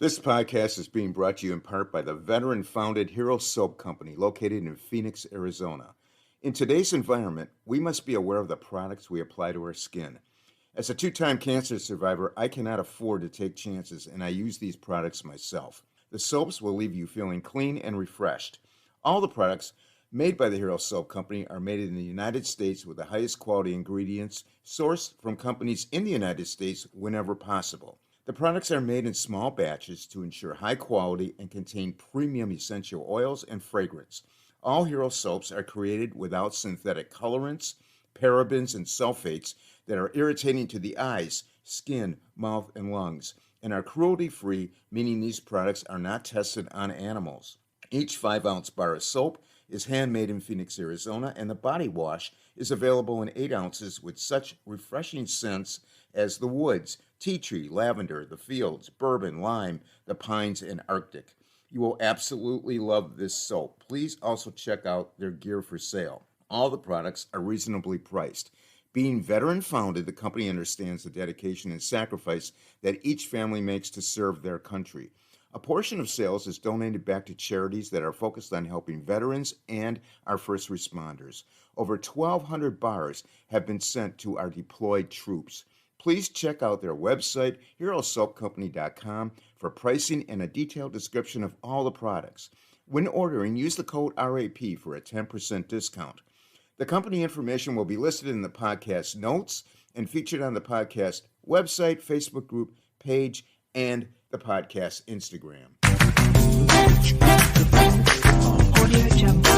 This podcast is being brought to you in part by the veteran-founded Hero Soap Company located in Phoenix, Arizona. In today's environment, we must be aware of the products we apply to our skin. As a two-time cancer survivor, I cannot afford to take chances, and I use these products myself. The soaps will leave you feeling clean and refreshed. All the products made by the Hero Soap Company are made in the United States with the highest quality ingredients sourced from companies in the United States whenever possible. The products are made in small batches to ensure high quality and contain premium essential oils and fragrance. All Hero soaps are created without synthetic colorants, parabens, and sulfates that are irritating to the eyes, skin, mouth, and lungs, and are cruelty-free, meaning these products are not tested on animals. Each 5-ounce bar of soap is handmade in Phoenix, Arizona, and the body wash is available in 8 ounces with such refreshing scents as the woods, tea tree, lavender, the fields, bourbon, lime, the pines, and Arctic. You will absolutely love this soap. Please also check out their gear for sale. All the products are reasonably priced. Being veteran-founded, the company understands the dedication and sacrifice that each family makes to serve their country. A portion of sales is donated back to charities that are focused on helping veterans and our first responders. Over 1,200 bars have been sent to our deployed troops. Please check out their website, herosoapcompany.com, for pricing and a detailed description of all the products. When ordering, use the code RAP for a 10% discount. The company information will be listed in the podcast notes and featured on the podcast website, Facebook group, page, and the podcast Instagram. Audio Jungle.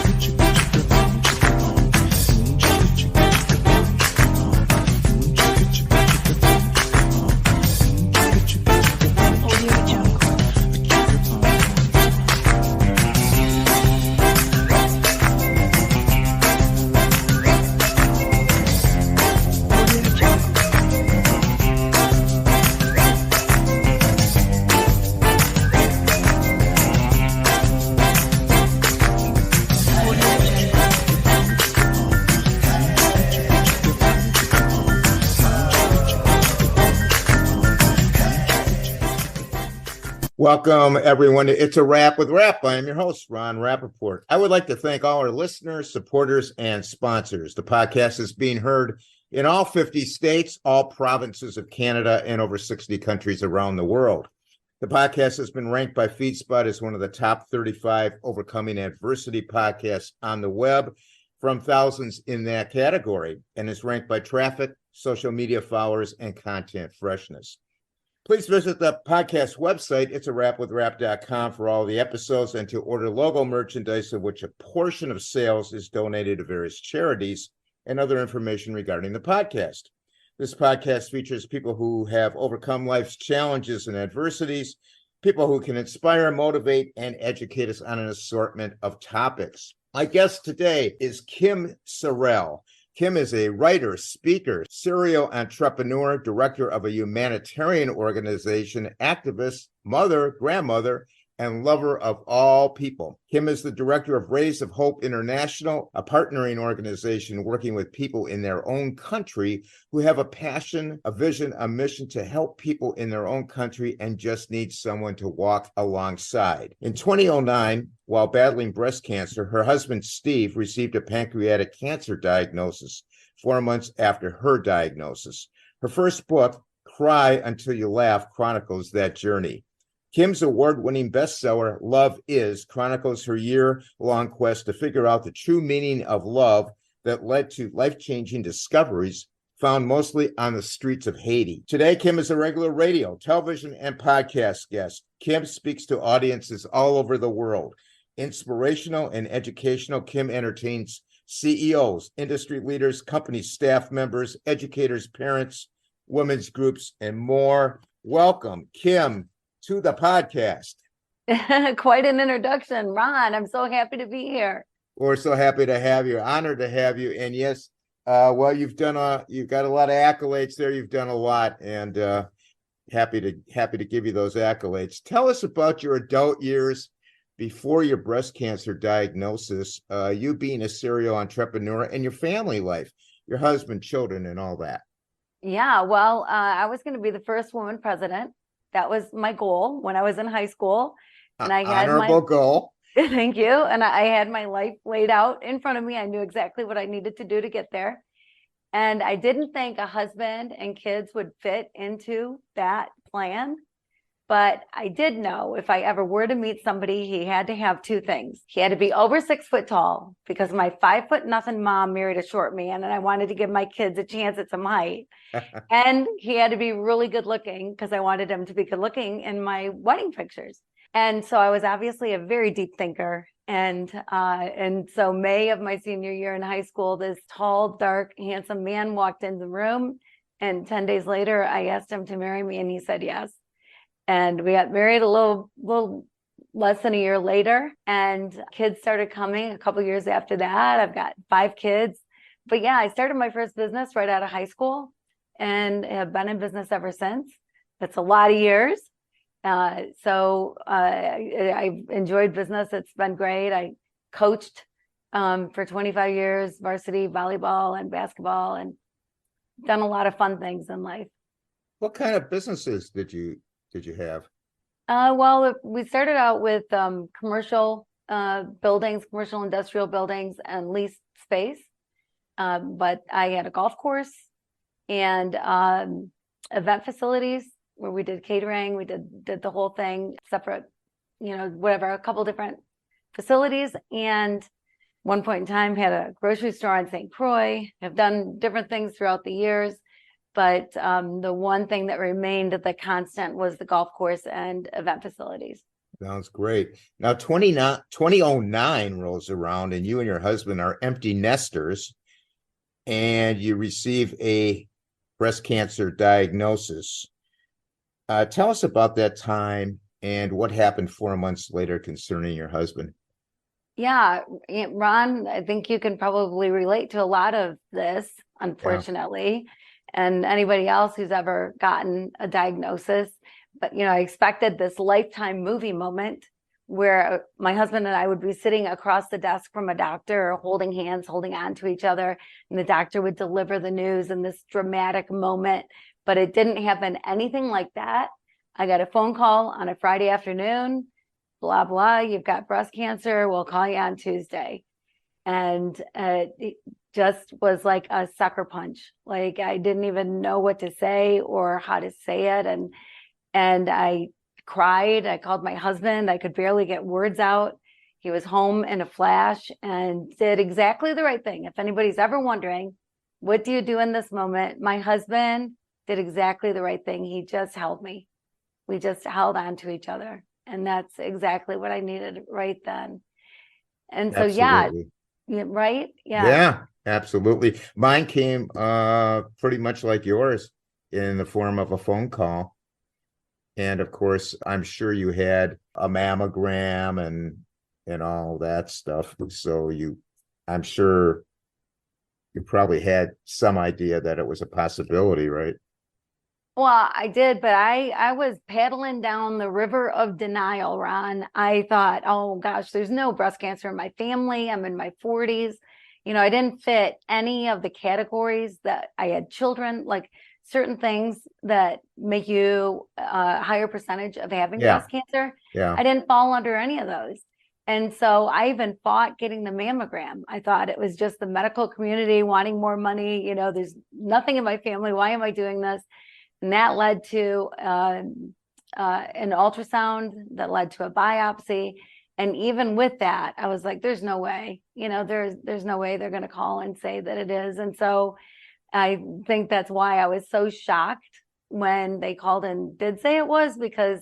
Welcome, everyone, to It's a Wrap with Rap. I am your host, Ron Rappaport. I would like to thank all our listeners, supporters, and sponsors. The podcast is being heard in all 50 states, all provinces of Canada, and over 60 countries around the world. The podcast has been ranked by FeedSpot as one of the top 35 overcoming adversity podcasts on the web from thousands in that category, and is ranked by traffic, social media followers, and content freshness. Please visit the podcast website, itsawrapwithrap.com, for all the episodes and to order logo merchandise, of which a portion of sales is donated to various charities, and other information regarding the podcast. This podcast features people who have overcome life's challenges and adversities, people who can inspire, motivate, and educate us on an assortment of topics. My guest today is Kim Sorrelle. Kim is a writer, speaker, serial entrepreneur, director of a humanitarian organization, activist, mother, grandmother, and lover of all people. Kim is the director of Rays of Hope International, a partnering organization working with people in their own country who have a passion, a vision, a mission to help people in their own country and just need someone to walk alongside. In 2009, while battling breast cancer, her husband, Steve, received a pancreatic cancer diagnosis 4 months after her diagnosis. Her first book, Cry Until You Laugh, chronicles that journey. Kim's award-winning bestseller, Love Is, chronicles her year-long quest to figure out the true meaning of love that led to life-changing discoveries found mostly on the streets of Haiti. Today, Kim is a regular radio, television, and podcast guest. Kim speaks to audiences all over the world. Inspirational and educational, Kim entertains CEOs, industry leaders, company staff members, educators, parents, women's groups, and more. Welcome, Kim, to the podcast. Quite an introduction, Ron. I'm so happy to be here. We're so happy to have you. Honored to have you. And yes, well, you've got a lot of accolades there. You've done a lot, and happy to give you those accolades. Tell us about your adult years before your breast cancer diagnosis, you being a serial entrepreneur, and your family life, your husband, children, and all that. Yeah, well, I was going to be the first woman president That was my goal when I was in high school. And I had Honorable goal. thank you. And I had my life laid out in front of me. I knew exactly what I needed to do to get there. And I didn't think a husband and kids would fit into that plan. But I did know if I ever were to meet somebody, he had to have two things. He had to be over 6 foot tall because my 5'0" mom married a short man, and I wanted to give my kids a chance at some height. And he had to be really good looking because I wanted him to be good looking in my wedding pictures. And so I was obviously a very deep thinker. And so May of my senior year in high school, this tall, dark, handsome man walked in the room. And 10 days later, I asked him to marry me, and he said yes. And we got married a little less than a year later, and kids started coming a couple years after that. I've got 5 kids. But yeah, I started my first business right out of high school and have been in business ever since. It's a lot of years. So I've enjoyed business. It's been great. I coached for 25 years, varsity volleyball and basketball, and done a lot of fun things in life. What kind of businesses did you have? Well, we started out with commercial buildings, commercial industrial buildings, and leased space. But I had a golf course and event facilities where we did catering. We did the whole thing, separate, whatever, a couple different facilities. And one point in time had a grocery store on St. Croix. Have done different things throughout the years. But the one thing that remained the constant was the golf course and event facilities. Sounds great. Now 2009 rolls around and you and your husband are empty nesters and you receive a breast cancer diagnosis. Tell us about that time and what happened 4 months later concerning your husband. Yeah, Ron, I think you can probably relate to a lot of this, unfortunately. Yeah. And anybody else who's ever gotten a diagnosis. But, I expected this lifetime movie moment where my husband and I would be sitting across the desk from a doctor, holding hands, holding on to each other, and the doctor would deliver the news in this dramatic moment. But it didn't happen anything like that. I got a phone call on a Friday afternoon, blah, blah, you've got breast cancer. We'll call you on Tuesday. And it just was like a sucker punch. Like I didn't even know what to say or how to say it. And I cried. I called my husband. I could barely get words out. He was home in a flash and did exactly the right thing. If anybody's ever wondering, what do you do in this moment? My husband did exactly the right thing. He just held me. We just held on to each other. And that's exactly what I needed right then. And so, Absolutely. yeah, right? Yeah, absolutely. Mine came pretty much like yours in the form of a phone call. And of course, I'm sure you had a mammogram and all that stuff. So I'm sure you probably had some idea that it was a possibility, right? Well, I did, but I was paddling down the river of denial, Ron. I thought, oh gosh, there's no breast cancer in my family. I'm in my 40s. I didn't fit any of the categories that I had children, like certain things that make you a higher percentage of having breast cancer. Yeah. I didn't fall under any of those. And so I even fought getting the mammogram. I thought it was just the medical community wanting more money. There's nothing in my family. Why am I doing this? And that led to an ultrasound that led to a biopsy. And even with that, I was like, there's no way, there's no way they're going to call and say that it is. And so I think that's why I was so shocked when they called and did say it was, because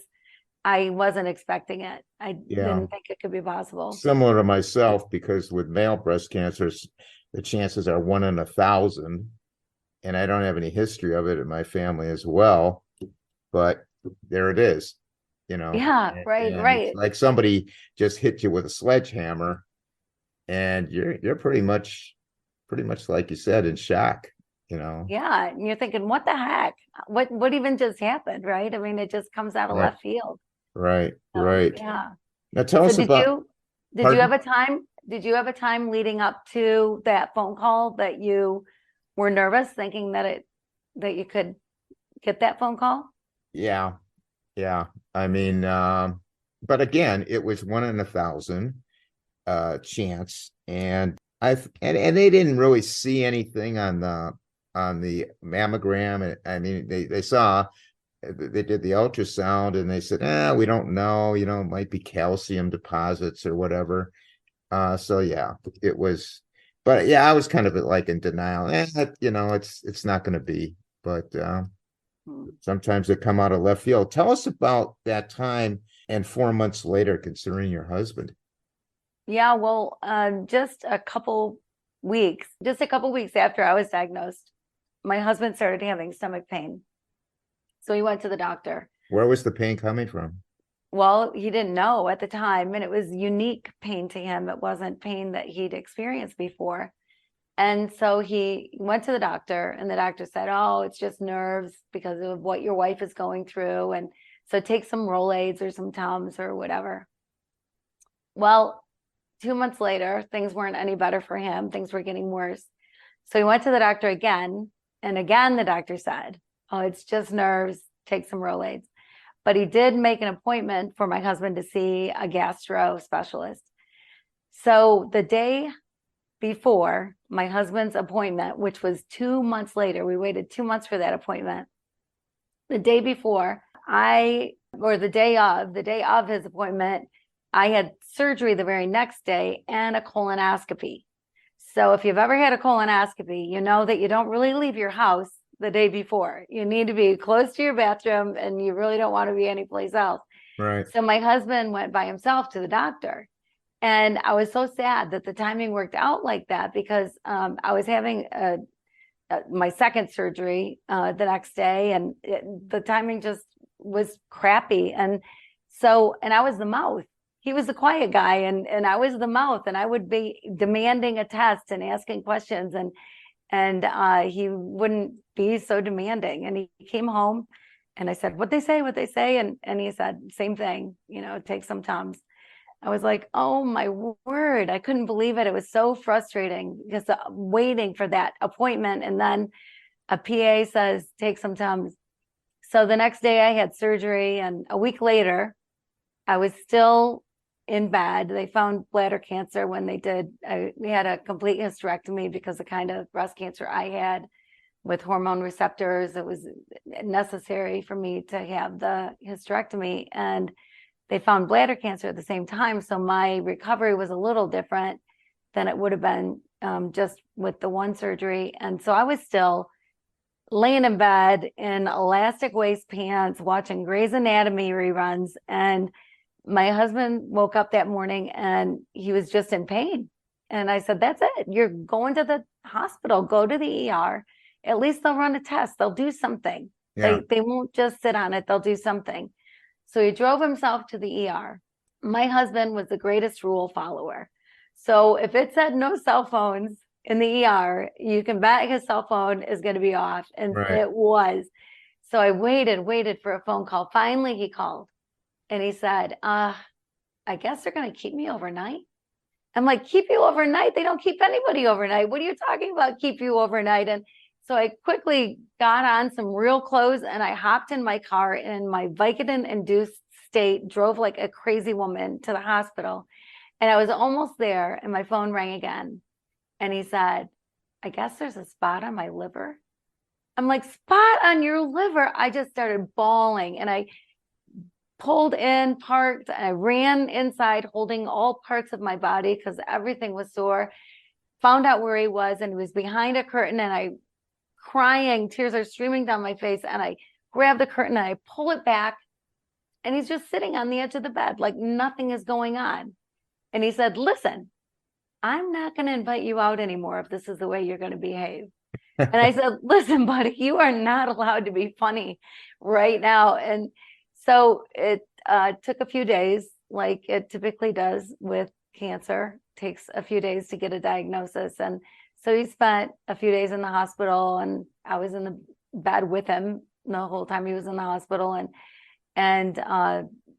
I wasn't expecting it. I didn't think it could be possible. Similar to myself, because with male breast cancers, the chances are 1 in 1,000. And I don't have any history of it in my family as well, but there it is, Yeah, right. It's like somebody just hit you with a sledgehammer, and you're pretty much like you said, in shock, Yeah, and you're thinking, what the heck? What even just happened, right? I mean, it just comes out of left field. Right, So, right. Yeah. Now tell us about. Did you have a time? Did you have a time leading up to that phone call that you were nervous, thinking that you could get that phone call? Yeah. Yeah. I mean, but again, it was 1 in 1,000 chance. And they didn't really see anything on the mammogram. I mean, they saw, they did the ultrasound and they said, we don't know, it might be calcium deposits or whatever. So yeah, it was, but yeah, I was kind of like in denial. It's not going to be, but Hmm. sometimes they come out of left field. Tell us about that time and 4 months later, considering your husband. Yeah, well, just a couple weeks after I was diagnosed, my husband started having stomach pain. So he went to the doctor. Where was the pain coming from? Well, he didn't know at the time, and it was unique pain to him. It wasn't pain that he'd experienced before. And so he went to the doctor, and the doctor said, "Oh, it's just nerves because of what your wife is going through. And so take some Rolaids or some Tums or whatever." Well, 2 months later, things weren't any better for him. Things were getting worse. So he went to the doctor again. And again, the doctor said, "Oh, it's just nerves. Take some Rolaids." But he did make an appointment for my husband to see a gastro specialist. So the day before my husband's appointment, which was 2 months later, we waited 2 months for that appointment. The day before, the day of his appointment, I had surgery the very next day and a colonoscopy. So if you've ever had a colonoscopy, you know that you don't really leave your house the day before. You need to be close to your bathroom and you really don't want to be anyplace else. Right. So my husband went by himself to the doctor. And I was so sad that the timing worked out like that because I was having my second surgery the next day, and the timing just was crappy. And I was the mouth. He was the quiet guy, and I was the mouth, and I would be demanding a test and asking questions, and he wouldn't be so demanding. And he came home, and I said, "What they say?" And he said, "Same thing. Take some Tums." I was like, "Oh my word." I couldn't believe it. It was so frustrating because waiting for that appointment. And then a PA says, "Take some Tums." So the next day I had surgery, and a week later, I was still in bed. They found bladder cancer when they did. We had a complete hysterectomy because the kind of breast cancer I had with hormone receptors, it was necessary for me to have the hysterectomy. And they found bladder cancer at the same time. So my recovery was a little different than it would have been just with the one surgery. And so I was still laying in bed in elastic waist pants, watching Grey's Anatomy reruns. And my husband woke up that morning and he was just in pain. And I said, "That's it. You're going to the hospital. Go to the ER. At least they'll run a test. They'll do something. Yeah. They won't just sit on it. They'll do something." So he drove himself to the ER. My husband was the greatest rule follower. So if it said no cell phones in the ER, you can bet his cell phone is going to be off. And Right. it was. So I waited for a phone call. Finally, he called and he said, "I guess they're going to keep me overnight." I'm like, "Keep you overnight? They don't keep anybody overnight. What are you talking about? Keep you overnight?" And so I quickly got on some real clothes and I hopped in my car in my Vicodin-induced state, drove like a crazy woman to the hospital. And I was almost there and my phone rang again. And he said, "I guess there's a spot on my liver." I'm like, "Spot on your liver?" I just started bawling and I pulled in, parked, and I ran inside holding all parts of my body because everything was sore. Found out where he was, and he was behind a curtain, and I crying, tears are streaming down my face, and I grab the curtain and I pull it back, and he's just sitting on the edge of the bed like nothing is going on. And he said, "Listen, I'm not going to invite you out anymore if this is the way you're going to behave." And I said, "Listen, buddy, you are not allowed to be funny right now." And so it took a few days, like it typically does with cancer. Takes a few days to get a diagnosis. And so he spent a few days in the hospital, and I was in the bed with him the whole time he was in the hospital. And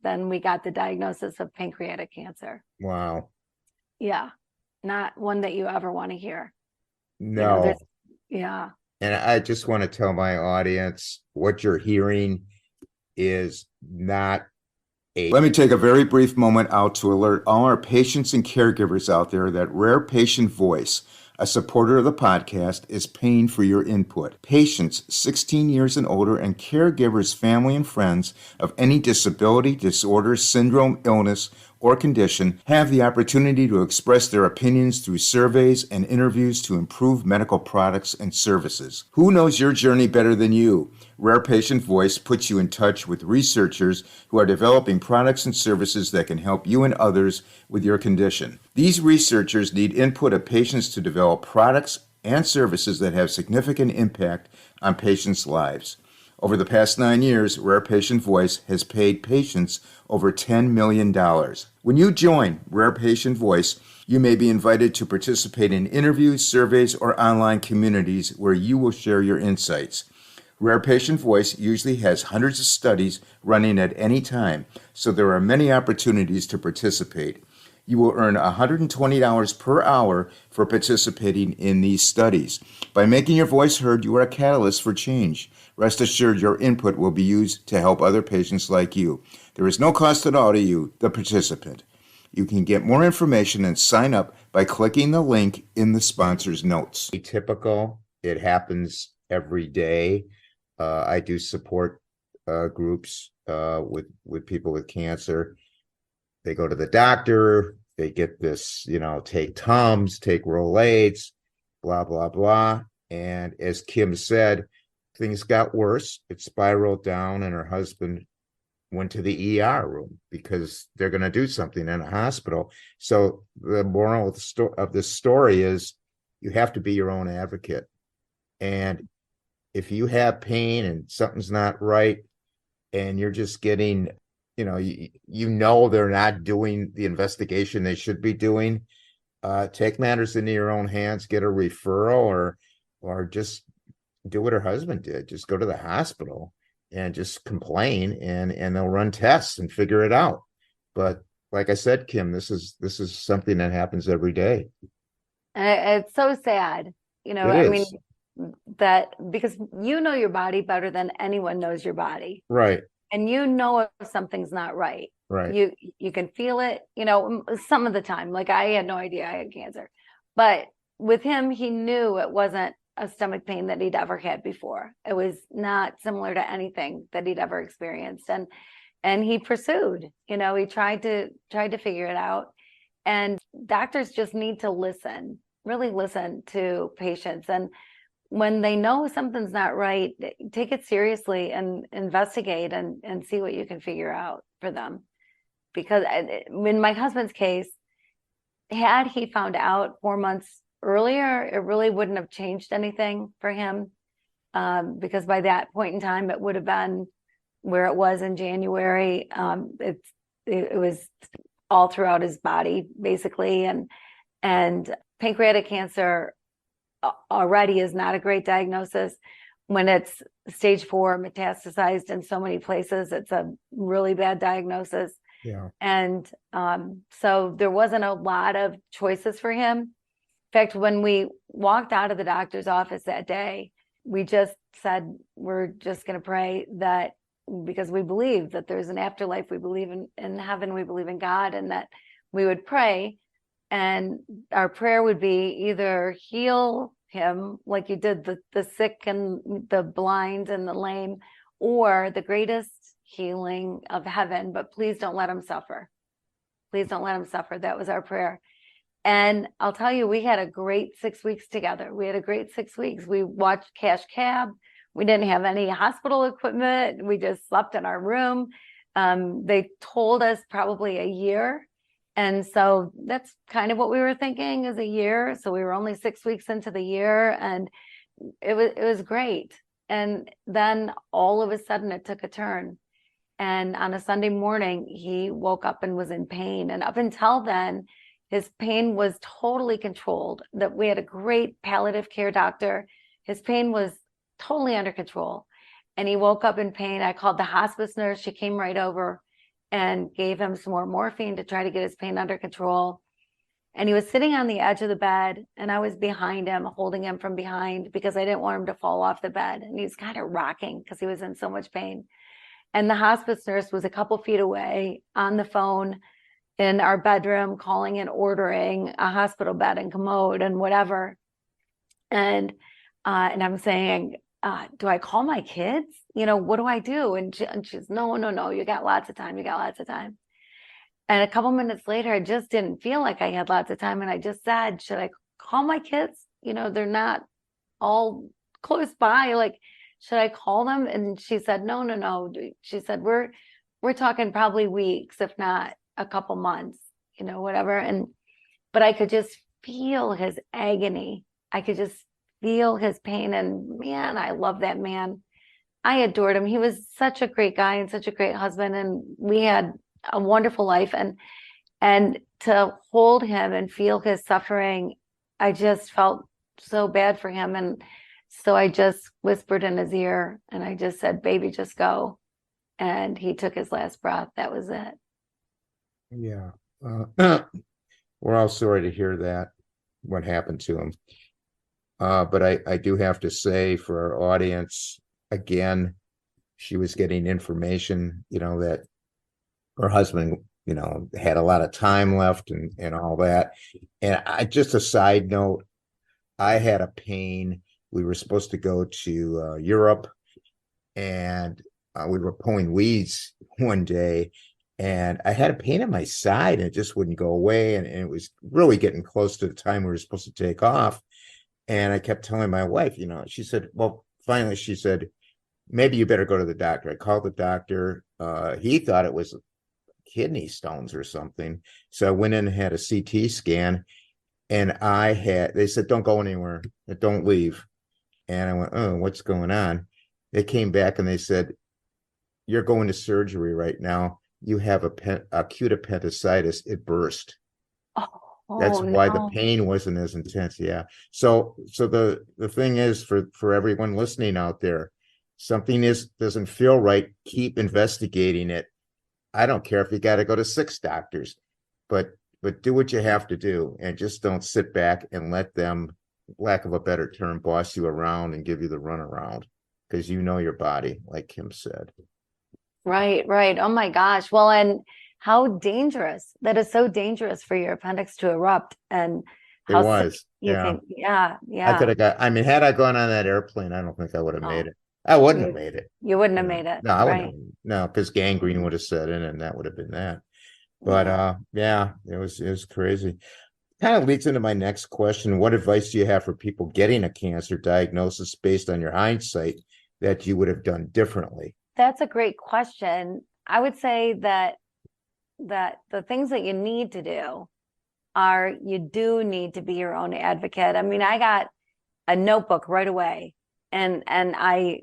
then we got the diagnosis of pancreatic cancer. Wow. Yeah, not one that you ever want to hear. No. Yeah. And I just want to tell my audience what you're hearing is not a. Let me take a very brief moment out to alert all our patients and caregivers out there that Rare Patient Voice, a supporter of the podcast, is paying for your input. Patients 16 years and older and caregivers, family, and friends of any disability, disorder, syndrome, illness, or condition have the opportunity to express their opinions through surveys and interviews to improve medical products and services. Who knows your journey better than you? Rare Patient Voice puts you in touch with researchers who are developing products and services that can help you and others with your condition. These researchers need input of patients to develop products and services that have significant impact on patients' lives. Over the past 9 years, Rare Patient Voice has paid patients over $10 million. When you join Rare Patient Voice, you may be invited to participate in interviews, surveys, or online communities where you will share your insights. Rare Patient Voice usually has hundreds of studies running at any time, so there are many opportunities to participate. You will earn $120 per hour for participating in these studies. By making your voice heard, you are a catalyst for change. Rest assured your input will be used to help other patients like you. There is no cost at all to you, the participant. You can get more information and sign up by clicking the link in the sponsor's notes. Atypical. It happens every day. I do support groups with people with cancer. They go to the doctor, they get this, take Tums, take Rolaids, blah, blah, blah. And as Kim said, things got worse. It spiraled down, and her husband went to the ER room because they're going to do something in a hospital. So the moral of the story is you have to be your own advocate. And if you have pain and something's not right, and you're just getting, they're not doing the investigation they should be doing, take matters into your own hands, get a referral, or just do what her husband did. Just go to the hospital and just complain, and they'll run tests and figure it out. But like I said, Kim, this is something that happens every day. And it's so sad, that because you know your body better than anyone knows your body. Right. And if something's not right. Right. You can feel it, some of the time. Like I had no idea I had cancer. But with him, he knew it wasn't a stomach pain that he'd ever had before. It was not similar to anything that he'd ever experienced. And he pursued, he tried to figure it out. And doctors just need to really listen to patients. And when they know something's not right, take it seriously and investigate and see what you can figure out for them. Because in my husband's case, had he found out 4 months earlier, it really wouldn't have changed anything for him. Because by that point in time, it would have been where it was in January. It was all throughout his body, basically. And pancreatic cancer already is not a great diagnosis. When it's stage 4 metastasized in so many places, it's a really bad diagnosis. Yeah. And so there wasn't a lot of choices for him. In fact, when we walked out of the doctor's office that day, we just said, we're just going to pray that, because we believe that there's an afterlife, we believe in heaven, we believe in God, and that we would pray. And our prayer would be either heal him like you did the sick and the blind and the lame, or the greatest healing of heaven, but please don't let him suffer. Please don't let him suffer. That was our prayer. And I'll tell you, we had a great 6 weeks together. We had a great 6 weeks. We watched Cash Cab. We didn't have any hospital equipment. We just slept in our room. They told us probably a year. And so that's kind of what we were thinking, is a year. So we were only 6 weeks into the year, and it was great. And then all of a sudden it took a turn. And on a Sunday morning, he woke up and was in pain. And up until then, his pain was totally controlled. That we had a great palliative care doctor. His pain was totally under control. And he woke up in pain. I called the hospice nurse. She came right over and gave him some more morphine to try to get his pain under control. And he was sitting on the edge of the bed, and I was behind him, holding him from behind, because I didn't want him to fall off the bed. And he was kind of rocking because he was in so much pain. And the hospice nurse was a couple feet away on the phone in our bedroom, calling and ordering a hospital bed and commode and whatever. And I'm saying, do I call my kids? What do I do? And she's, no, you got lots of time. You got lots of time. And a couple minutes later, I just didn't feel like I had lots of time. And I just said, should I call my kids? They're not all close by. Like, should I call them? And she said, no. She said, we're talking probably weeks, if not a couple months, whatever. But I could just feel his agony. I could just feel his pain. And man, I love that man. I adored him. He was such a great guy and such a great husband. And we had a wonderful life. And to hold him and feel his suffering, I just felt so bad for him. And so I just whispered in his ear and I just said, baby, just go. And he took his last breath. That was it. Yeah. We're all sorry to hear that, what happened to him. But I do have to say for our audience, again, she was getting information, that her husband, had a lot of time left and all that. And just a side note, I had a pain. We were supposed to go to Europe, and we were pulling weeds one day, and I had a pain in my side and it just wouldn't go away. And it was really getting close to the time we were supposed to take off. And I kept telling my wife, she said, well, finally she said, maybe you better go to the doctor. I called the doctor. He thought it was kidney stones or something. So I went in and had a CT scan, and they said, don't go anywhere. Don't leave. And I went, oh, what's going on? They came back and they said, you're going to surgery right now. You have acute appendicitis. It burst. That's why the pain wasn't as intense. Yeah. So the thing is, for everyone listening out there, something doesn't feel right. Keep investigating it. I don't care if you got to go to 6 doctors, but do what you have to do, and just don't sit back and let them, lack of a better term, boss you around and give you the runaround, because your body, like Kim said. Right. Oh my gosh. Well, and how dangerous. That is so dangerous for your appendix to erupt. And how it was. yeah. I could have had I gone on that airplane, I don't think I would have made it. I wouldn't have made it. You wouldn't have made it. No, I wouldn't. No, because gangrene would have set in, and that would have been that. But yeah, it was crazy. Kind of leads into my next question. What advice do you have for people getting a cancer diagnosis based on your hindsight that you would have done differently? That's a great question. I would say that the things that you need to do are, you do need to be your own advocate. I mean, I got a notebook right away, and I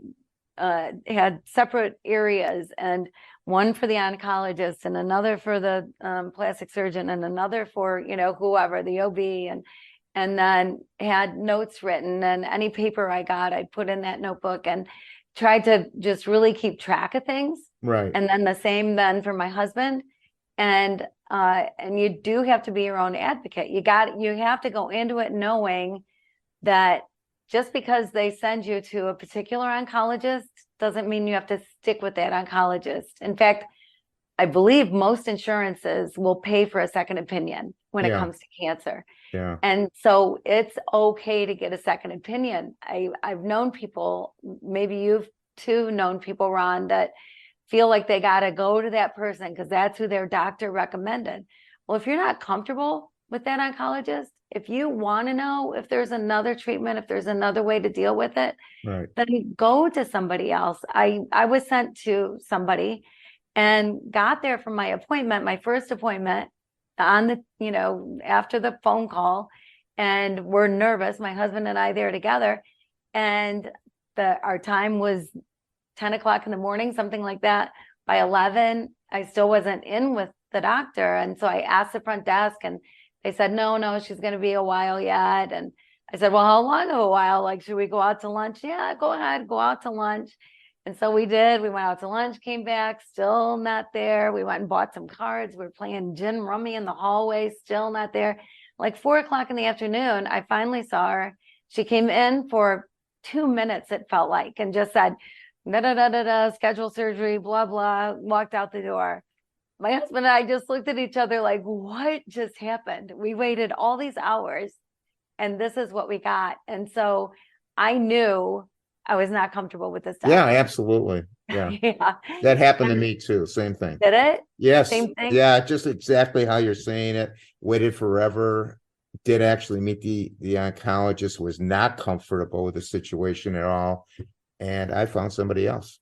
had separate areas, and one for the oncologist and another for the plastic surgeon and another for, whoever, the OB, and then had notes written, and any paper I got, I'd put in that notebook and tried to just really keep track of things. Right. And then the same then for my husband. And you do have to be your own advocate. You have to go into it knowing that just because they send you to a particular oncologist doesn't mean you have to stick with that oncologist. In fact, I believe most insurances will pay for a second opinion when it comes to cancer. Yeah. And so it's okay to get a second opinion. I've known people, maybe you've too known people, Ron, that feel like they got to go to that person because that's who their doctor recommended. Well, if you're not comfortable with that oncologist, if you want to know if there's another treatment, if there's another way to deal with it, right, then go to somebody else. I was sent to somebody and got there for my appointment, my first appointment, on the, after the phone call, and we're nervous, my husband and I there together. And our time was 10 o'clock in the morning, something like that. By 11, I still wasn't in with the doctor. And so I asked the front desk, and they said, no, she's going to be a while yet. And I said, well, how long of a while? Like, should we go out to lunch? Yeah, go ahead, go out to lunch. And so we did. We went out to lunch, came back, still not there. We went and bought some cards. We were playing gin rummy in the hallway, still not there. Like 4 o'clock in the afternoon, I finally saw her. She came in for 2 minutes, it felt like, and just said, da da da da da, schedule surgery, blah blah, walked out the door. My husband and I just looked at each other like, what just happened? We waited all these hours and this is what we got. And so I knew I was not comfortable with this Yeah, diagnosis. absolutely. Yeah. Yeah. That happened to And me too. Same thing. did it? Yes. Same thing? Yeah, just exactly how you're saying it. Waited forever. Did actually meet the oncologist, was not comfortable with the situation at all. And I found somebody else.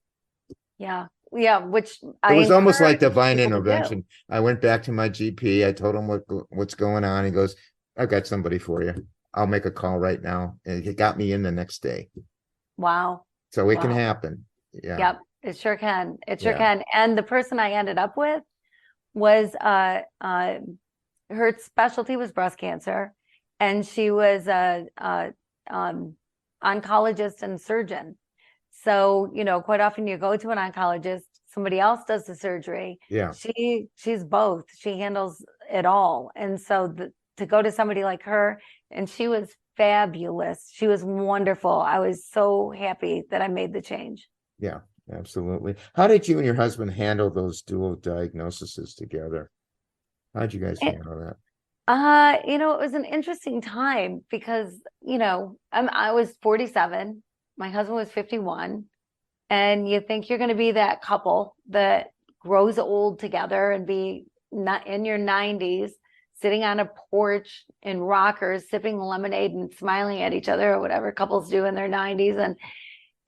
Yeah. Yeah. Which It I was almost like encourage divine people to do. intervention. I went back to my GP. I told him what's going on. He goes, I've got somebody for you. I'll make a call right now. And it got me in the next day. Wow. So it can Wow. happen. Yeah. Yep. It sure can. It sure Yeah. can. And the person I ended up with was her specialty was breast cancer, and she was a oncologist and surgeon. So, quite often you go to an oncologist, somebody else does the surgery. Yeah. She's both. She handles it all. And so to go to somebody like her, and she was fabulous. She was wonderful. I was so happy that I made the change. Yeah, absolutely. How did you and your husband handle those dual diagnoses together? How'd you guys It, handle that? it was an interesting time because, I was 47, my husband was 51, and you think you're going to be that couple that grows old together and be not in your 90s, sitting on a porch in rockers, sipping lemonade and smiling at each other, or whatever couples do in their 90s.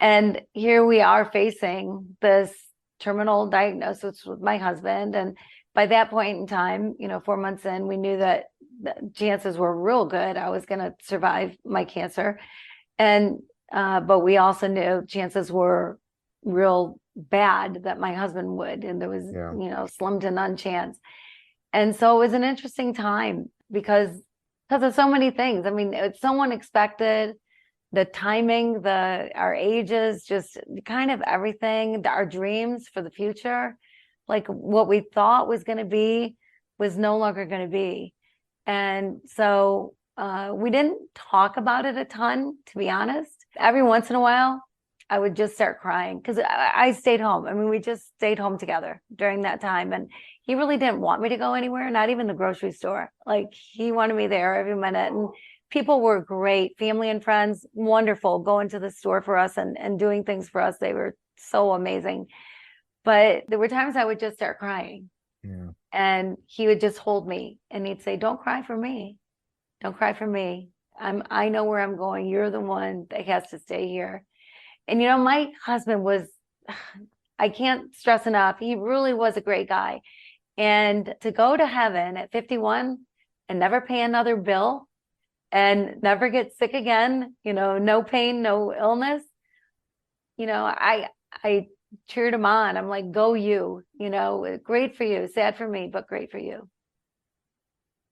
And here we are facing this terminal diagnosis with my husband. And by that point in time, 4 months in, we knew that the chances were real good I was going to survive my cancer. And, but we also knew chances were real bad that my husband would, and there was, slim to none chance. And so it was an interesting time because of so many things. I mean, it's so unexpected. The timing, our ages, just kind of everything, our dreams for the future, like what we thought was going to be was no longer going to be. And so we didn't talk about it a ton, to be honest. Every once in a while, I would just start crying because I stayed home. I mean, we just stayed home together during that time. And he really didn't want me to go anywhere, not even the grocery store. Like, he wanted me there every minute. And people were great, family and friends, wonderful, going to the store for us and doing things for us. They were so amazing. But there were times I would just start crying. Yeah. And he would just hold me and he'd say, don't cry for me. Don't cry for me. I know where I'm going. You're the one that has to stay here. And, my husband was, I can't stress enough, he really was a great guy. And to go to heaven at 51 and never pay another bill and never get sick again, no pain, no illness, I cheered him on. I'm like, go you, great for you, sad for me, but great for you.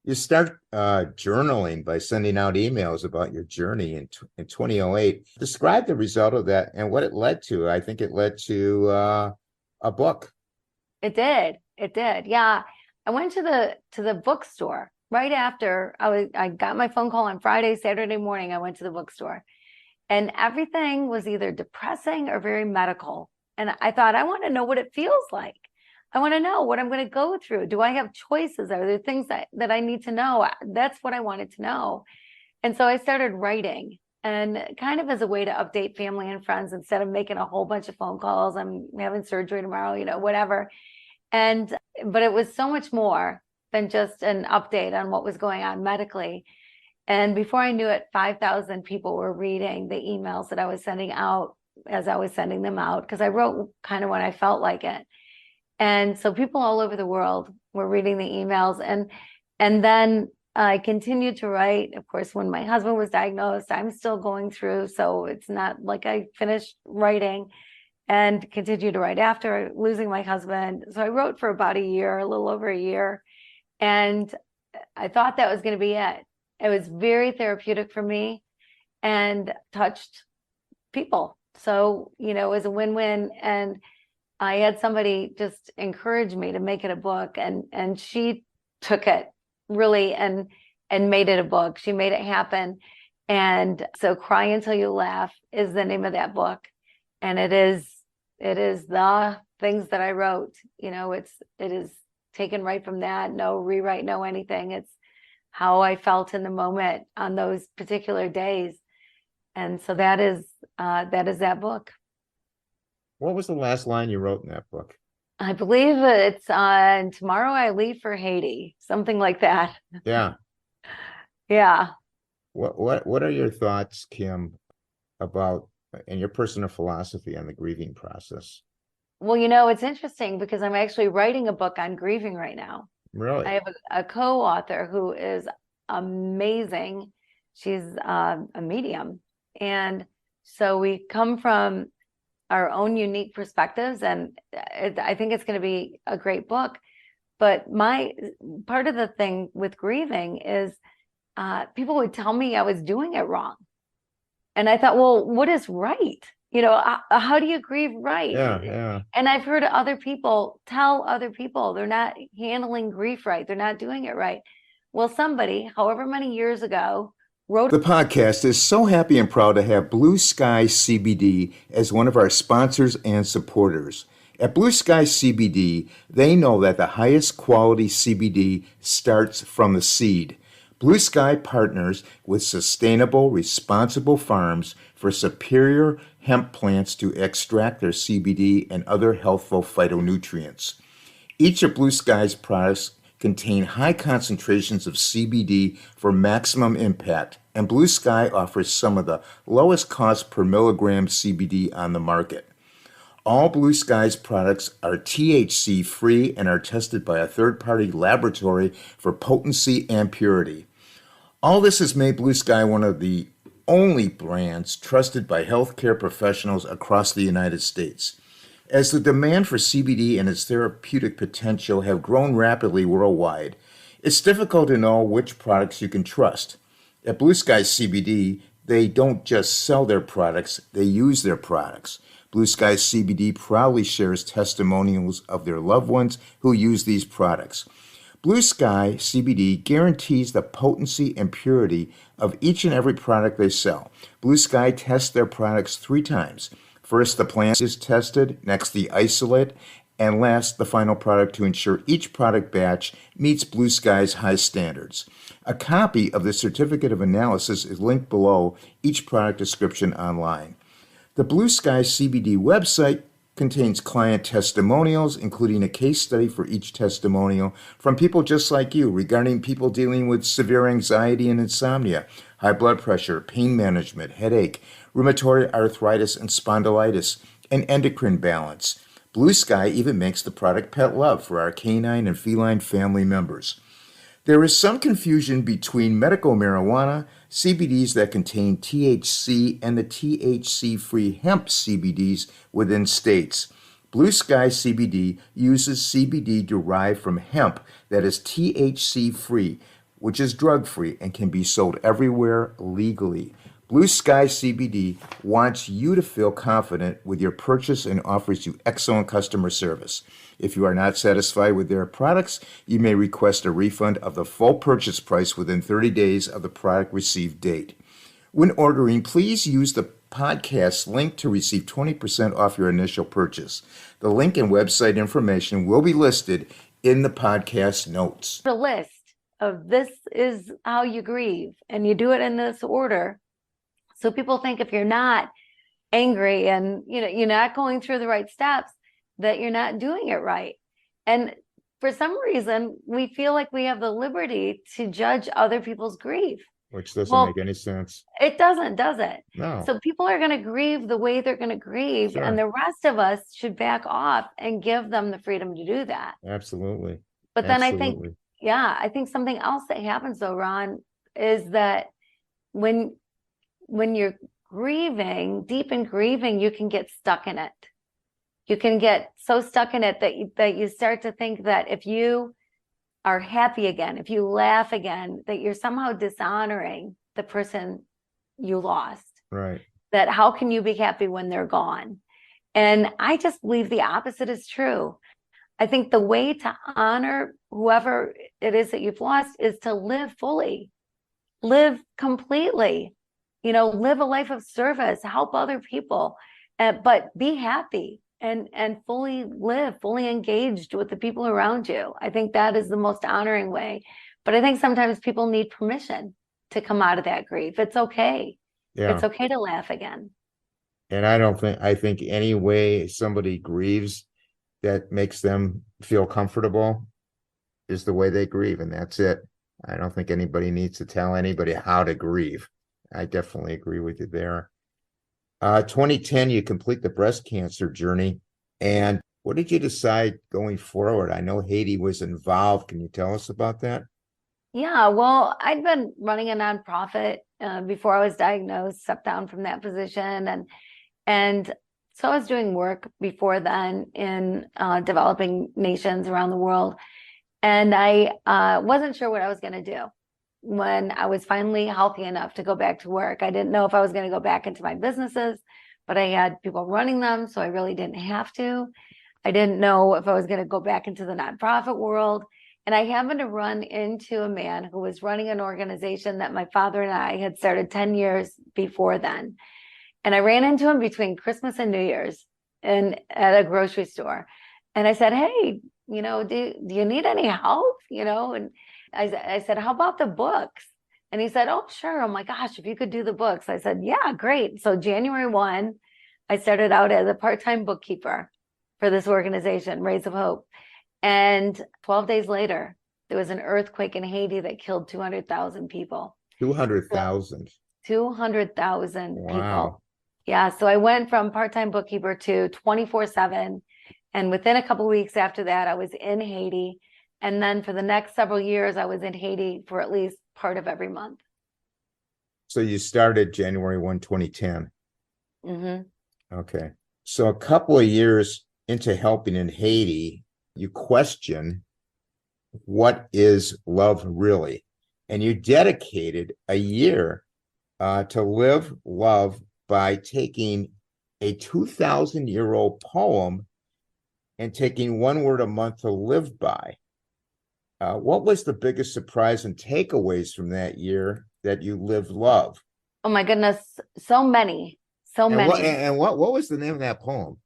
You start journaling by sending out emails about your journey in 2008. Describe the result of that and what it led to. I think it led to a book. It did. Yeah. I went to the bookstore right after I got my phone call on Friday, Saturday morning. I went to the bookstore and everything was either depressing or very medical. And I thought, I want to know what it feels like. I want to know what I'm going to go through. Do I have choices? Are there things that I need to know? That's what I wanted to know. And so I started writing, and kind of as a way to update family and friends instead of making a whole bunch of phone calls. I'm having surgery tomorrow, whatever. But it was so much more than just an update on what was going on medically. And before I knew it, 5,000 people were reading the emails that I was sending out as I was sending them out, because I wrote kind of when I felt like it. And so people all over the world were reading the emails. And then I continued to write. Of course, when my husband was diagnosed, I'm still going through. So it's not like I finished writing, and continued to write after losing my husband. So I wrote for about a year, a little over a year. And I thought that was going to be it. It was very therapeutic for me and touched people. So, it was a win-win. And I had somebody just encourage me to make it a book, and she took it really and made it a book. She made it happen. And so Cry Until You Laugh is the name of that book. And it is is the things that I wrote. It is taken right from that. No rewrite, no anything. It's how I felt in the moment on those particular days. And so that is that book. What was the last line you wrote in that book? I believe it's tomorrow I leave for Haiti, something like that. Yeah. Yeah. What are your thoughts, Kim, about and your personal philosophy on the grieving process? Well, it's interesting because I'm actually writing a book on grieving right now. Really? I have a co-author who is amazing. She's a medium. And so we come from our own unique perspectives, and I think it's going to be a great book. But my part of the thing with grieving is people would tell me I was doing it wrong. And I thought, well, what is right? How do you grieve right? Yeah. And I've heard other people tell other people they're not handling grief right. They're not doing it right. Well, somebody, however many years ago, wrote. The podcast is so happy and proud to have Blue Sky CBD as one of our sponsors and supporters. At Blue Sky CBD, they know that the highest quality CBD starts from the seed. Blue Sky partners with sustainable, responsible farms for superior hemp plants to extract their CBD and other healthful phytonutrients. Each of Blue Sky's products contain high concentrations of CBD for maximum impact, and Blue Sky offers some of the lowest cost per milligram CBD on the market. All Blue Sky's products are THC free and are tested by a third-party laboratory for potency and purity. All this has made Blue Sky one of the only brands trusted by healthcare professionals across the United States. As the demand for CBD and its therapeutic potential have grown rapidly worldwide, it's difficult to know which products you can trust. At Blue Sky CBD, they don't just sell their products, they use their products. Blue Sky CBD proudly shares testimonials of their loved ones who use these products. Blue Sky CBD guarantees the potency and purity of each and every product they sell. Blue Sky tests their products 3 times. First, the plant is tested, next the isolate, and last, the final product to ensure each product batch meets Blue Sky's high standards. A copy of the certificate of analysis is linked below each product description online. The Blue Sky CBD website contains client testimonials, including a case study for each testimonial from people just like you regarding people dealing with severe anxiety and insomnia, high blood pressure, pain management, headache, rheumatoid arthritis and spondylitis, and endocrine balance. Blue Sky even makes the product Pet Love for our canine and feline family members. There is some confusion between medical marijuana, CBDs that contain THC, and the THC-free hemp CBDs within states. Blue Sky CBD uses CBD derived from hemp that is THC-free, which is drug-free and can be sold everywhere legally. Blue Sky CBD wants you to feel confident with your purchase and offers you excellent customer service. If you are not satisfied with their products, you may request a refund of the full purchase price within 30 days of the product received date. When ordering, please use the podcast link to receive 20% off your initial purchase. The link and website information will be listed in the podcast notes. A list of this is how you grieve, and you do it in this order. So people think if you're not angry and you're not going through the right steps, that you're not doing it right. And for some reason, we feel like we have the liberty to judge other people's grief. Which doesn't make any sense. It doesn't, does it? No. So people are going to grieve the way they're going to grieve, Sure. and the rest of us should back off and give them the freedom to do that. Absolutely. But then Absolutely. I think something else that happens though, Ron, is that when you're grieving, deep in grieving, you can get stuck in it. You can get so stuck in it that you start to think that if you are happy again, if you laugh again, that you're somehow dishonoring the person you lost. Right. That how can you be happy when they're gone? And I just believe the opposite is true. I think the way to honor whoever it is that you've lost is to live fully, live completely, live a life of service, help other people, but be happy and fully live, fully engaged with the people around you. I think that is the most honoring way. But I think sometimes people need permission to come out of that grief. It's okay. Yeah. It's okay to laugh again. And I think any way somebody grieves that makes them feel comfortable is the way they grieve, and that's it. I don't think anybody needs to tell anybody how to grieve. I definitely agree with you there. 2010, you complete the breast cancer journey. And what did you decide going forward? I know Haiti was involved. Can you tell us about that? Yeah, well, I'd been running a nonprofit before I was diagnosed, stepped down from that position, and so I was doing work before then in developing nations around the world, and I wasn't sure what I was going to do when I was finally healthy enough to go back to work. I didn't know if I was going to go back into my businesses, but I had people running them, so I really didn't have to. I didn't know if I was going to go back into the nonprofit world. And I happened to run into a man who was running an organization that my father and I had started 10 years before then. And I ran into him between Christmas and New Year's at a grocery store. And I said, hey, do you need any help? And I said, how about the books? And he said, oh, sure. Oh my gosh, if you could do the books. I said, yeah, great. So January 1, I started out as a part-time bookkeeper for this organization, Rays of Hope. And 12 days later, there was an earthquake in Haiti that killed 200,000 people. 200,000. 200,000 people. Wow. Yeah. So I went from part-time bookkeeper to 24/7. And within a couple of weeks after that, I was in Haiti. And then for the next several years, I was in Haiti for at least part of every month. So you started January 1, 2010. Mm-hmm. Okay. So a couple of years into helping in Haiti, you question, what is love really? And you dedicated a year to live love by taking a 2,000-year-old poem and taking one word a month to live by. What was the biggest surprise and takeaways from that year that you lived love? Oh my goodness, so many. What was the name of that poem?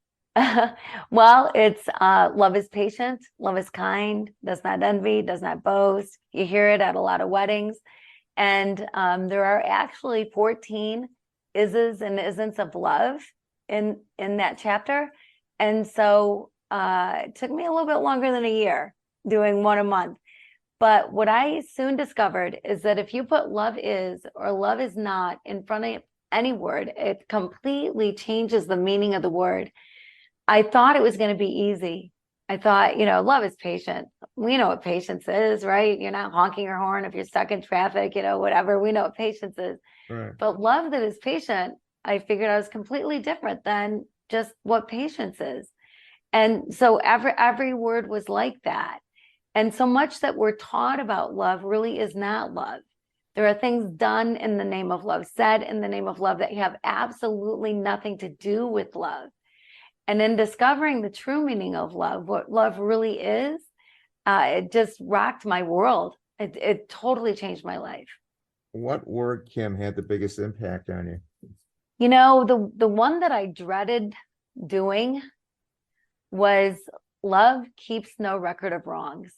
Well, it's love is patient, love is kind, does not envy, does not boast. You hear it at a lot of weddings. And there are actually 14 ises and isn't of love in that chapter. And so it took me a little bit longer than a year doing one a month. But what I soon discovered is that if you put love is or love is not in front of any word, it completely changes the meaning of the word. I thought it was going to be easy. I thought, love is patient. We know what patience is, right? You're not honking your horn if you're stuck in traffic, whatever. We know what patience is. Right. But love that is patient, I figured I was completely different than just what patience is. And so every word was like that. And so much that we're taught about love really is not love. There are things done in the name of love, said in the name of love, that have absolutely nothing to do with love. And in discovering the true meaning of love, what love really is, it just rocked my world. It totally changed my life. What word, Kim, had the biggest impact on you? The one that I dreaded doing was love keeps no record of wrongs.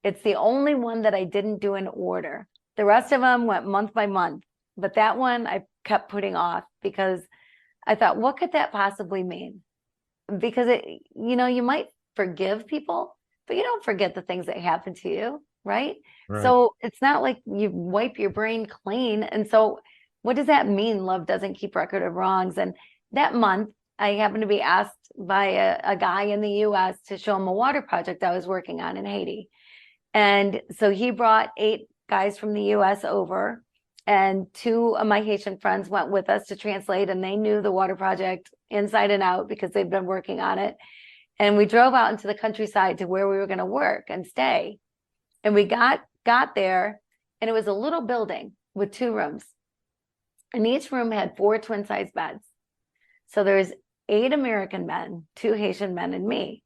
It's the only one that I didn't do in order. The rest of them went month by month, but that one I kept putting off because I thought, what could that possibly mean? Because you might forgive people, but you don't forget the things that happened to you, right? So it's not like you wipe your brain clean. And so what does that mean? Love doesn't keep record of wrongs. And that month, I happened to be asked by a guy in the US to show him a water project I was working on in Haiti. And so he brought 8 guys from the US over, and 2 of my Haitian friends went with us to translate, and they knew the water project inside and out because they'd been working on it. And we drove out into the countryside to where we were going to work and stay. And we got there, and it was a little building with 2 rooms. And each room had 4 twin-size beds. So there's 8 American men, 2 Haitian men, and me.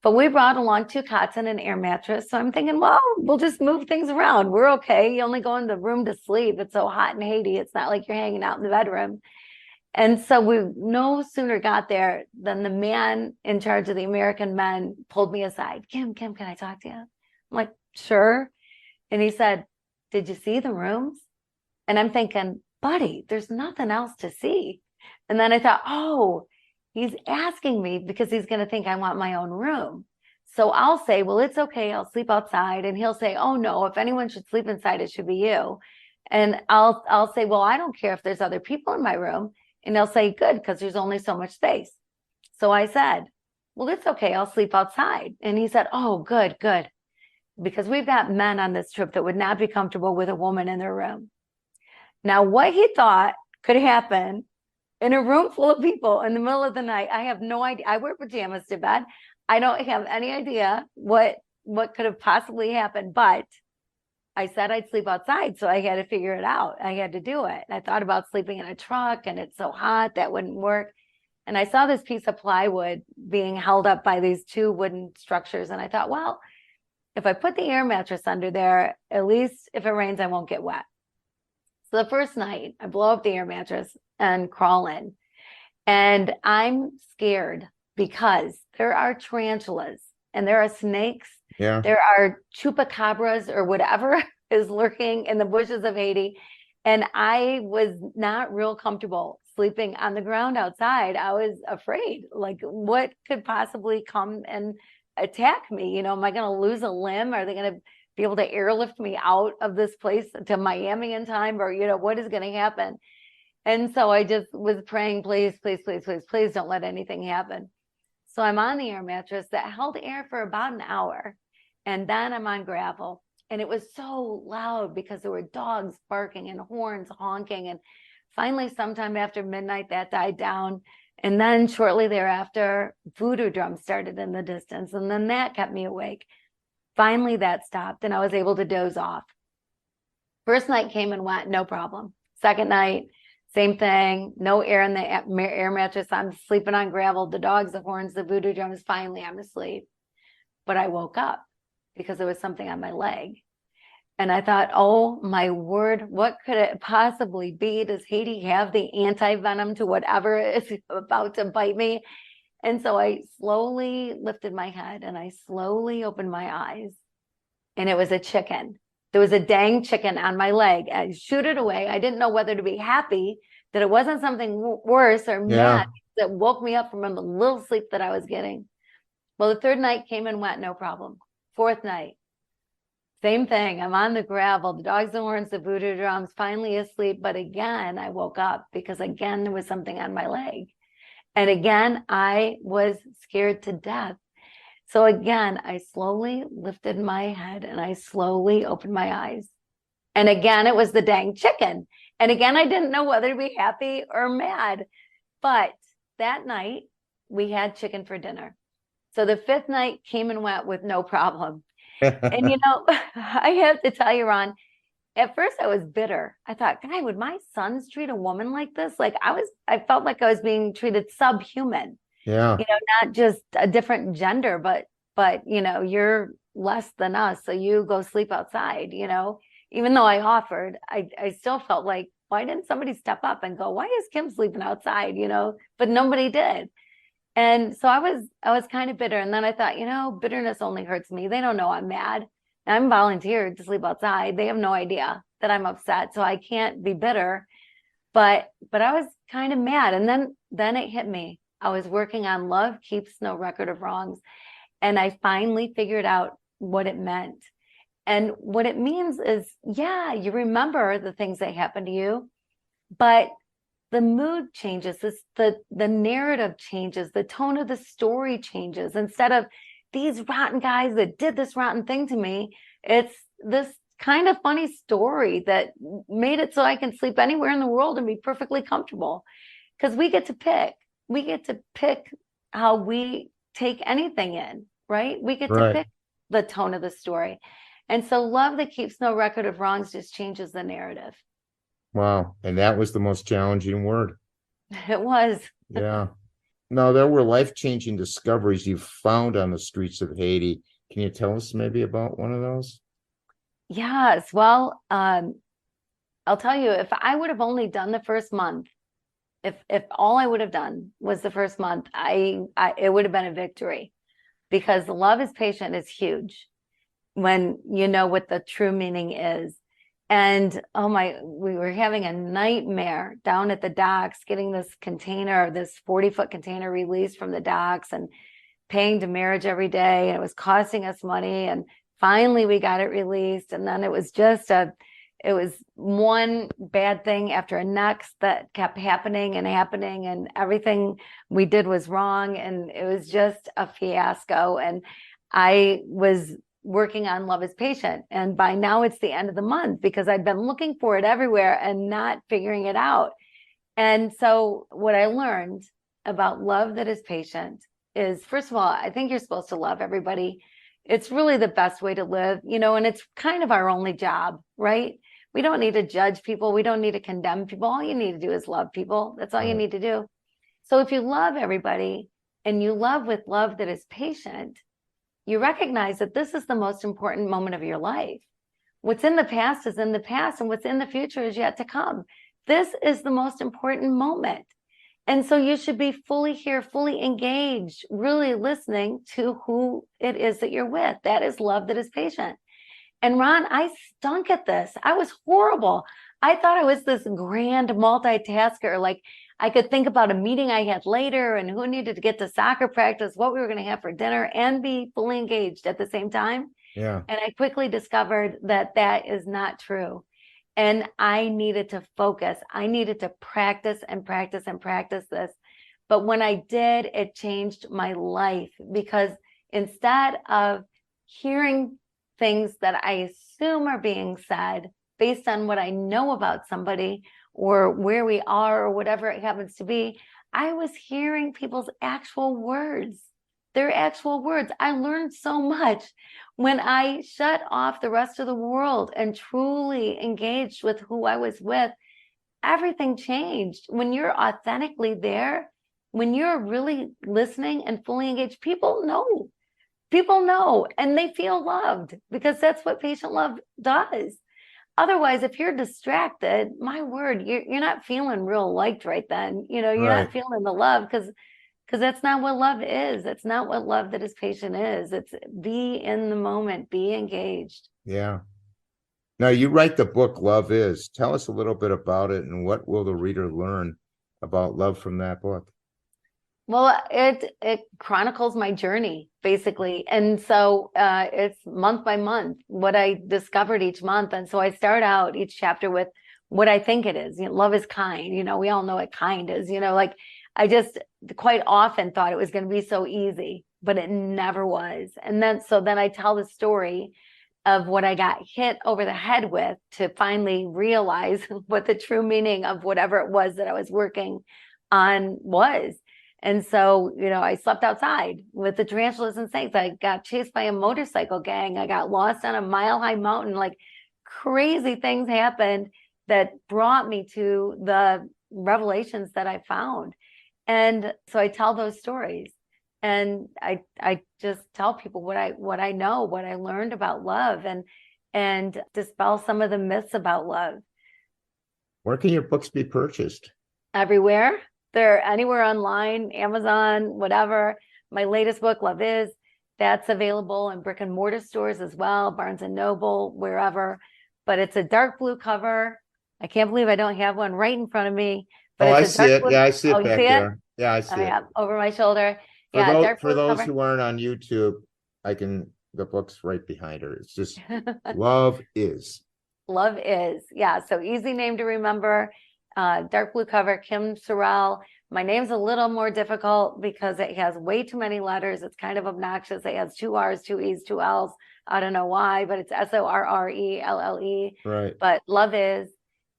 But we brought along 2 cots and an air mattress. So I'm thinking, well, we'll just move things around. We're okay. You only go in the room to sleep. It's so hot in Haiti. It's not like you're hanging out in the bedroom. And so we no sooner got there than the man in charge of the American men pulled me aside. Kim, can I talk to you? I'm like, sure. And he said, did you see the rooms? And I'm thinking, buddy, there's nothing else to see. And then I thought, oh, he's asking me because he's going to think I want my own room. So I'll say, well, it's okay. I'll sleep outside. And he'll say, oh no, if anyone should sleep inside, it should be you. And I'll say, well, I don't care if there's other people in my room. And they'll say, good, because there's only so much space. So I said, well, it's okay. I'll sleep outside. And he said, oh, good. Because we've got men on this trip that would not be comfortable with a woman in their room. Now, what he thought could happen in a room full of people in the middle of the night, I have no idea. I wear pajamas to bed. I don't have any idea what could have possibly happened, but I said I'd sleep outside, so I had to figure it out. I had to do it. I thought about sleeping in a truck, and it's so hot that wouldn't work. And I saw this piece of plywood being held up by these two wooden structures, and I thought, well, if I put the air mattress under there, at least if it rains, I won't get wet. So the first night, I blow up the air mattress and crawl in, and I'm scared because there are tarantulas and there are snakes. Yeah. There are chupacabras or whatever is lurking in the bushes of Haiti. And I was not real comfortable sleeping on the ground outside. I was afraid, like, what could possibly come and attack me? Am I going to lose a limb? Are they going to be able to airlift me out of this place to Miami in time? Or, what is going to happen? And so I just was praying, please don't let anything happen. So I'm on the air mattress that held air for about an hour. And then I'm on gravel. And it was so loud because there were dogs barking and horns honking. And finally, sometime after midnight, that died down. And then shortly thereafter, voodoo drums started in the distance. And then that kept me awake. Finally, that stopped and I was able to doze off. First night came and went, no problem. Second night, same thing, no air in the air mattress. I'm sleeping on gravel, the dogs, the horns, the voodoo drums. Finally, I'm asleep. But I woke up because there was something on my leg. And I thought, oh my word, what could it possibly be? Does Haiti have the anti-venom to whatever is about to bite me? And so I slowly lifted my head and I slowly opened my eyes. And it was a chicken. There was a dang chicken on my leg. I shooed it away. I didn't know whether to be happy that it wasn't something worse or mad that woke me up from the little sleep that I was getting. Well, the third night came and went, no problem. Fourth night, same thing. I'm on the gravel, the dogs, the horns, the voodoo drums, finally asleep. But again, I woke up because again, there was something on my leg. And again, I was scared to death. So again, I slowly lifted my head and I slowly opened my eyes. And again, it was the dang chicken. And again, I didn't know whether to be happy or mad. But that night, we had chicken for dinner. So the fifth night came and went with no problem. And, I have to tell you, Ron, at first I was bitter. I thought, God, would my sons treat a woman like this? I felt like I was being treated subhuman. Yeah. Not just a different gender, but you're less than us. So you go sleep outside, even though I offered, I still felt like, why didn't somebody step up and go, why is Kim sleeping outside? But nobody did. And so I was kind of bitter. And then I thought, bitterness only hurts me. They don't know I'm mad. I'm volunteered to sleep outside. They have no idea that I'm upset. So I can't be bitter. But I was kind of mad. And then it hit me. I was working on Love Keeps No Record of Wrongs. And I finally figured out what it meant. And what it means is, you remember the things that happened to you, but the mood changes, the narrative changes, the tone of the story changes. Instead of these rotten guys that did this rotten thing to me, it's this kind of funny story that made it so I can sleep anywhere in the world and be perfectly comfortable. Because we get to pick how we take anything in, right? We get to pick the tone of the story. And so Love That Keeps No Record of Wrongs just changes the narrative. Wow. And that was the most challenging word. It was. Yeah. Now, there were life-changing discoveries you found on the streets of Haiti. Can you tell us maybe about one of those? Yes. Well, I'll tell you, if I would have only done the first month If all I would have done was the first month, it would have been a victory, because the love is patient is huge when you know what the true meaning is. And we were having a nightmare down at the docks, getting this 40-foot container released from the docks and paying demurrage every day. And it was costing us money. And finally we got it released. And then it was it was one bad thing after a next that kept happening, and everything we did was wrong. And it was just a fiasco. And I was working on Love is Patient. And by now it's the end of the month, because I'd been looking for it everywhere and not figuring it out. And so what I learned about love that is patient is, first of all, I think you're supposed to love everybody. It's really the best way to live, and it's kind of our only job, right? We don't need to judge people. We don't need to condemn people. All you need to do is love people. That's all you need to do. So if you love everybody and you love with love that is patient, you recognize that this is the most important moment of your life. What's in the past is in the past, and what's in the future is yet to come. This is the most important moment. And so you should be fully here, fully engaged, really listening to who it is that you're with. That is love that is patient. And Ron, I stunk at this. I was horrible. I thought I was this grand multitasker. Like, I could think about a meeting I had later and who needed to get to soccer practice, what we were going to have for dinner, and be fully engaged at the same time. Yeah. And I quickly discovered that that is not true. And I needed to focus. I needed to practice and practice and practice this. But when I did, it changed my life, because instead of hearing things that I assume are being said based on what I know about somebody or where we are or whatever it happens to be, I was hearing people's actual words, their actual words. I learned so much when I shut off the rest of the world and truly engaged with who I was with. Everything changed. When you're authentically there, when you're really listening and fully engaged, people know, and they feel loved, because that's what patient love does. Otherwise, if you're distracted, my word, you're not feeling real liked right then. You're not feeling the love, because that's not what love is. It's not what love that is patient is. It's be in the moment, be engaged. Yeah. Now, you write the book, Love Is. Tell us a little bit about it, and what will the reader learn about love from that book? Well, it chronicles my journey, basically. And so it's month by month what I discovered each month. And so I start out each chapter with what I think it is. Love is kind. We all know what kind is. Like, I just quite often thought it was going to be so easy, but it never was. And then I tell the story of what I got hit over the head with to finally realize what the true meaning of whatever it was that I was working on was. And so, I slept outside with the tarantulas and snakes. I got chased by a motorcycle gang. I got lost on a mile-high mountain. Like, crazy things happened that brought me to the revelations that I found. And so I tell those stories, and I just tell people what I know, what I learned about love, and dispel some of the myths about love. Where can your books be purchased? Everywhere. They're anywhere online, Amazon, whatever. My latest book, Love Is, that's available in brick and mortar stores as well, Barnes and Noble, wherever. But it's a dark blue cover. I can't believe I don't have one right in front of me. But I it's a see it. blue... Yeah, I see it you back see there. Yeah, I see it. Yeah, over my shoulder. For those who aren't on YouTube, the book's right behind her. It's just Love Is. Love Is. Yeah, so easy name to remember. Dark blue cover, Kim Sorrelle. My name's a little more difficult because it has way too many letters. It's kind of obnoxious. It has 2 R's, 2 E's, 2 L's. I don't know why, but it's Sorrelle. Right. But Love Is.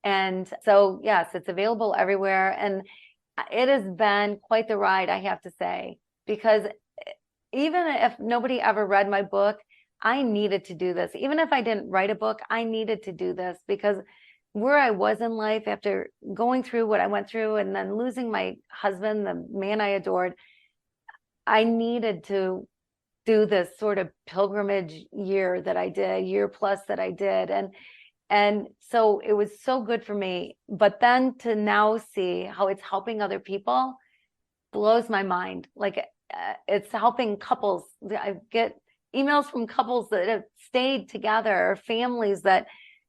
And so, yes, it's available everywhere. And it has been quite the ride, I have to say, because even if nobody ever read my book, I needed to do this. Even if I didn't write a book, I needed to do this, because where I was in life after going through what I went through and then losing my husband, the man I adored, I needed to do this sort of pilgrimage year plus that I did. And so it was so good for me. But then to now see how it's helping other people blows my mind. Like it's helping couples. I get emails from couples that have stayed together, or families that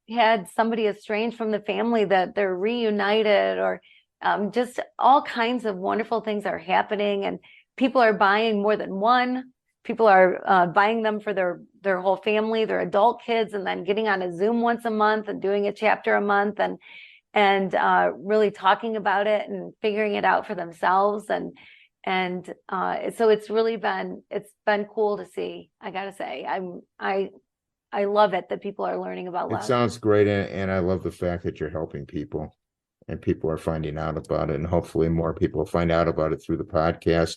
had somebody estranged from the family that they're reunited, or just all kinds of wonderful things are happening, and people are buying more than one. People are buying them for their whole family, their adult kids, and then getting on a Zoom once a month and doing a chapter a month, and really talking about it and figuring it out for themselves. And so it's been cool to see. I gotta say, I love it that people are learning about It love. sounds great, and I love the fact that you're helping people, and people are finding out about it, and hopefully more people find out about it through the podcast.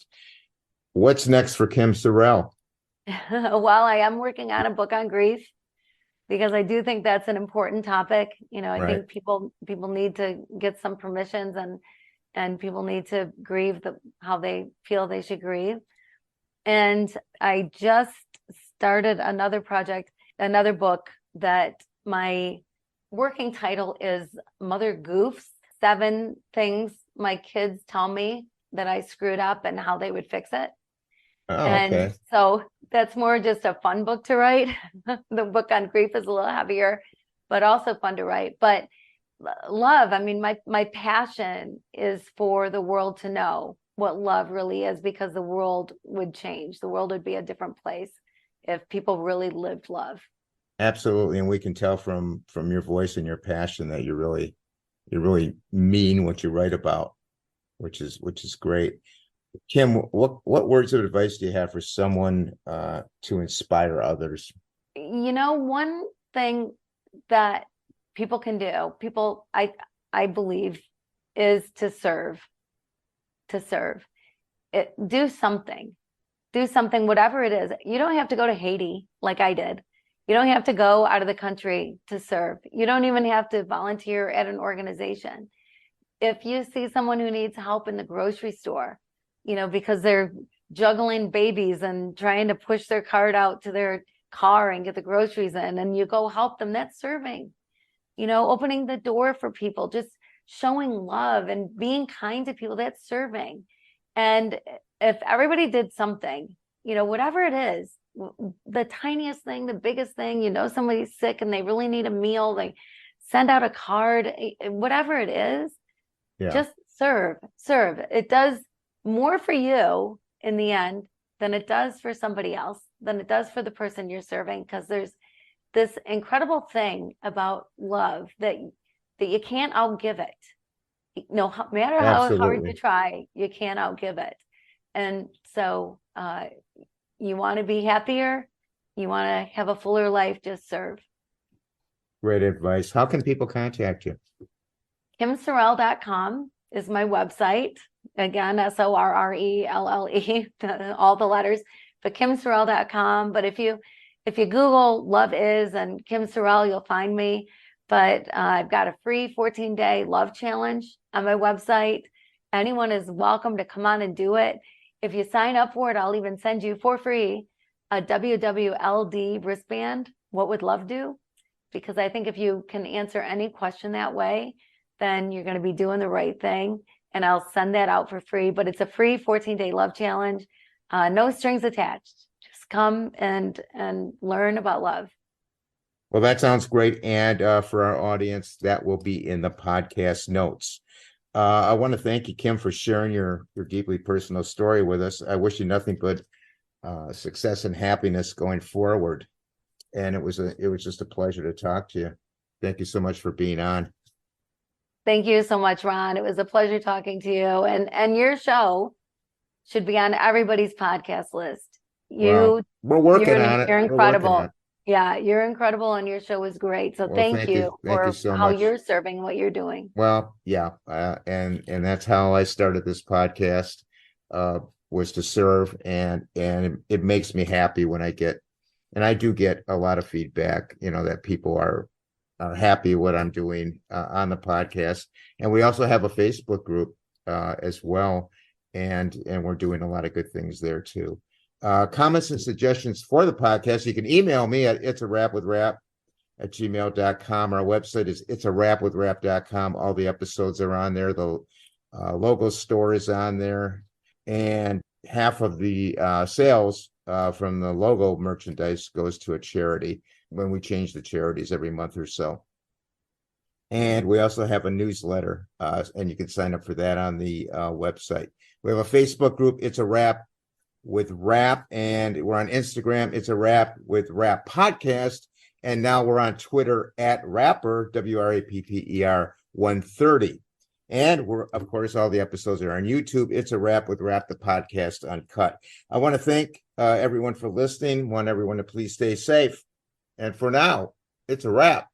What's next for Kim Sorrelle? Well, I am working on a book on grief, because I do think that's an important topic. I Right. think people need to get some permissions, and people need to grieve how they feel they should grieve. And I just started another project, another book, that my working title is Mother Goofs: 7 Things My Kids Tell Me That I Screwed Up and How They Would Fix It. Oh, And okay. so that's more just a fun book to write. The book on grief is a little heavier, but also fun to write. But love, I mean, my passion is for the world to know what love really is, because the world would change. The world would be a different place if people really lived love. Absolutely. And we can tell from your voice and your passion that you really mean what you write about, which is great. Kim, what words of advice do you have for someone to inspire others? One thing that people can do, I believe, is to serve. Do something, whatever it is. You don't have to go to Haiti like I did. You don't have to go out of the country to serve. You don't even have to volunteer at an organization. If you see someone who needs help in the grocery store, because they're juggling babies and trying to push their cart out to their car and get the groceries in, and you go help them, that's serving. Opening the door for people, just showing love and being kind to people, that's serving. And if everybody did something, whatever it is, the tiniest thing, the biggest thing, somebody's sick and they really need a meal, they send out a card, whatever it is, just serve. It does more for you in the end than it does for somebody else, than it does for the person you're serving, because there's this incredible thing about love that you can't outgive it. No matter how hard Absolutely. you try, you can't outgive it. And so you want to be happier, you want to have a fuller life, just serve. Great advice. How can people contact you? KimSorrelle.com is my website. Again, Sorrelle, all the letters, but KimSorrelle.com. But if you Google Love Is and Kim Sorrelle, you'll find me. But I've got a free 14-day love challenge on my website. Anyone is welcome to come on and do it. If you sign up for it, I'll even send you for free a WWLD wristband. What would love do? Because I think if you can answer any question that way, then you're going to be doing the right thing. And I'll send that out for free. But it's a free 14-day love challenge. No strings attached. Just come and learn about love. Well, that sounds great. And for our audience, that will be in the podcast notes. I want to thank you, Kim, for sharing your deeply personal story with us. I wish you nothing but success and happiness going forward. And it was just a pleasure to talk to you. Thank you so much for being on. Thank you so much, Ron. It was a pleasure talking to you. And your show should be on everybody's podcast list. Well, we're working on it. You're We're incredible. working on it. Yeah, you're incredible, and your show was great. So Well, thank you Thank for you so how much. you're serving, what you're doing. Well, yeah, and that's how I started this podcast, was to serve, and it makes me happy when I get, and I do get a lot of feedback, that people are happy what I'm doing on the podcast, and we also have a Facebook group as well, and we're doing a lot of good things there too. Comments and suggestions for the podcast, you can email me at itsawrapwithrap gmail.com. Our website is itsarapwithrap.com. All the episodes are on there. The logo store is on there. And half of the sales from the logo merchandise goes to a charity when we change the charities every month or so. And we also have a newsletter, and you can sign up for that on the website. We have a Facebook group, It's a Wrap with Rap, and we're on Instagram, It's a Wrap with Rap Podcast. And now we're on Twitter at Rapper, WRAPPER 130. And we're, of course, all the episodes are on YouTube. It's a Wrap with Rap, the podcast uncut. I want to thank everyone for listening. Want everyone to please stay safe. And for now, it's a wrap.